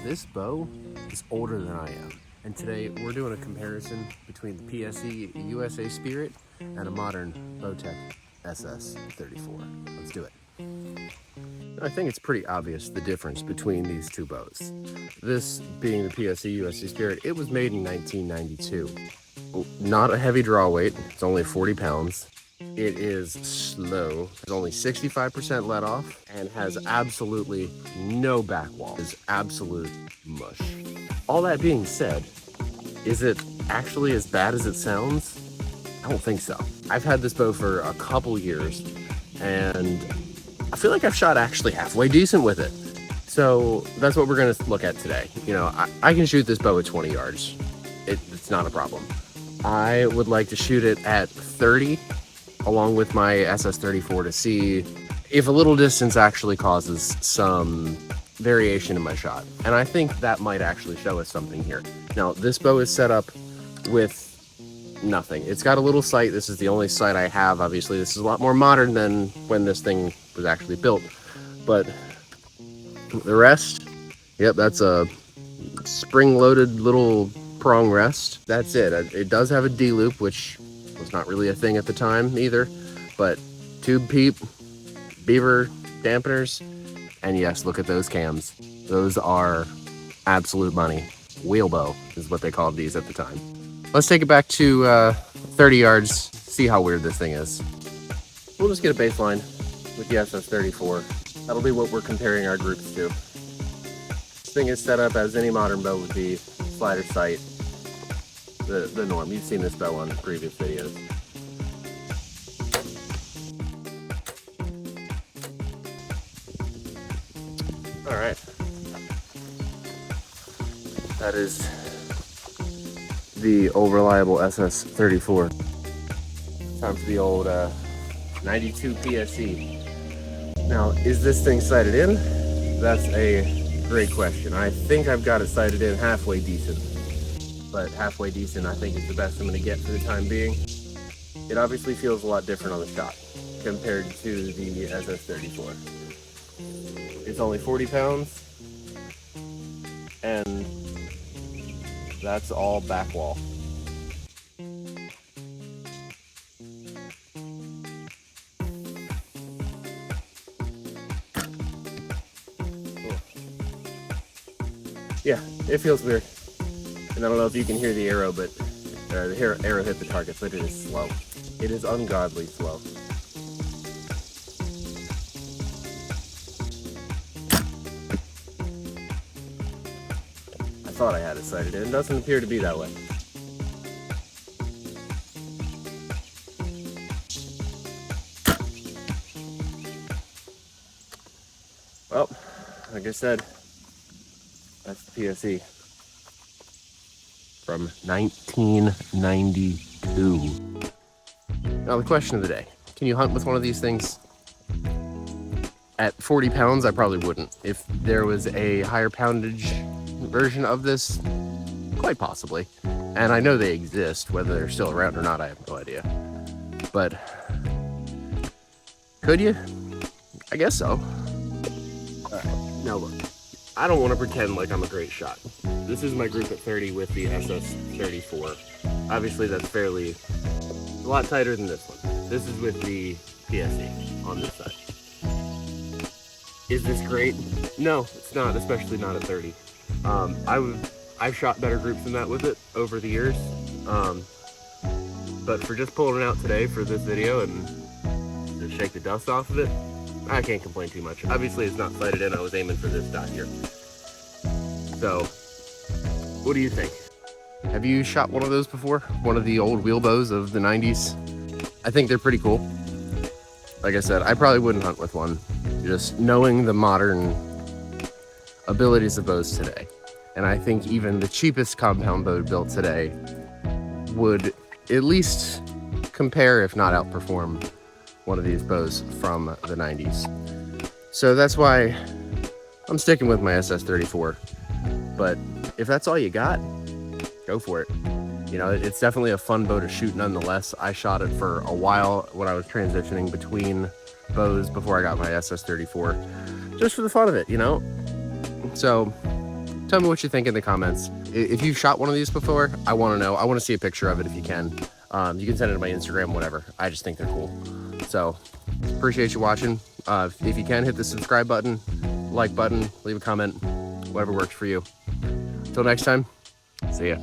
This bow is older than I am, and today we're doing a comparison between the PSE USA Spirit and a modern Bowtech SS34. Let's do it. I think it's pretty obvious the difference between these two bows. This being the PSE USA Spirit, it was made in 1992. Not a heavy draw weight, it's only 40 pounds. It is slow, it's only 65% let off, and has absolutely no back wall. It's absolute mush. All that being said, is it actually as bad as it sounds? I don't think so. I've had this bow for a couple years, and I feel like I've shot actually halfway decent with it. So that's what we're gonna look at today. You know, I can shoot this bow at 20 yards. It's not a problem. I would like to shoot it at 30 along with my SS34 to see if a little distance actually causes some variation in my shot. And I think that might actually show us something here. Now, this bow is set up with nothing. It's got a little sight. This is the only sight I have. Obviously, this is a lot more modern than when this thing was actually built. But the rest, yep, that's a spring-loaded little prong rest. That's it. It does have a D-loop, which was not really a thing at the time either, but tube peep, beaver dampeners, and yes, look at those cams. Those are absolute money. Wheel bow is what they called these at the time. Let's take it back to 30 yards, see how weird this thing is. We'll just get a baseline with the SS34. That'll be what we're comparing our groups to. This thing is set up as any modern bow would be, slider sight, the norm. You've seen this bow on previous videos. All right, that is the old reliable SS34. Time for the old 92 PSE. Now, is this thing sighted in? That's a great question. I think I've got it sighted in halfway decent. But halfway decent, I think, is the best I'm going to get for the time being. It obviously feels a lot different on the shot compared to the SS34. It's only 40 pounds, and that's all back wall. Yeah, it feels weird. And I don't know if you can hear the arrow, but the arrow hit the target, but it is slow. It is ungodly slow. I thought I had it sighted in. It doesn't appear to be that way. Well, like I said, that's the PSE. From 1992. Now the question of the day, can you hunt with one of these things? At 40 pounds, I probably wouldn't. If there was a higher poundage version of this, quite possibly. And I know they exist, whether they're still around or not, I have no idea. But could you? I guess so. All right, now look. I don't want to pretend like I'm a great shot. This is my group at 30 with the SS34. Obviously that's a lot tighter than this one. This is with the PSE on this side. Is this great? No, it's not, especially not at 30. I've shot better groups than that with it over the years. But for just pulling it out today for this video and to shake the dust off of it, I can't complain too much. Obviously it's not sighted in, I was aiming for this dot here. So, what do you think? Have you shot one of those before? One of the old wheel bows of the 90s? I think they're pretty cool. Like I said, I probably wouldn't hunt with one, just knowing the modern abilities of bows today. And I think even the cheapest compound bow built today would at least compare, if not outperform, one of these bows from the 90s. So that's why I'm sticking with my SS34. But if that's all you got, go for it. You know, it's definitely a fun bow to shoot nonetheless. I shot it for a while when I was transitioning between bows before I got my SS34, just for the fun of it, you know? So Tell me what you think in the comments. If you've shot one of these before, I want to know. I want to see a picture of it if you can. You can send it to my Instagram, whatever. I just think they're cool. So appreciate you watching. If you can, hit the subscribe button, like button, leave a comment, whatever works for you. Until next time, see ya.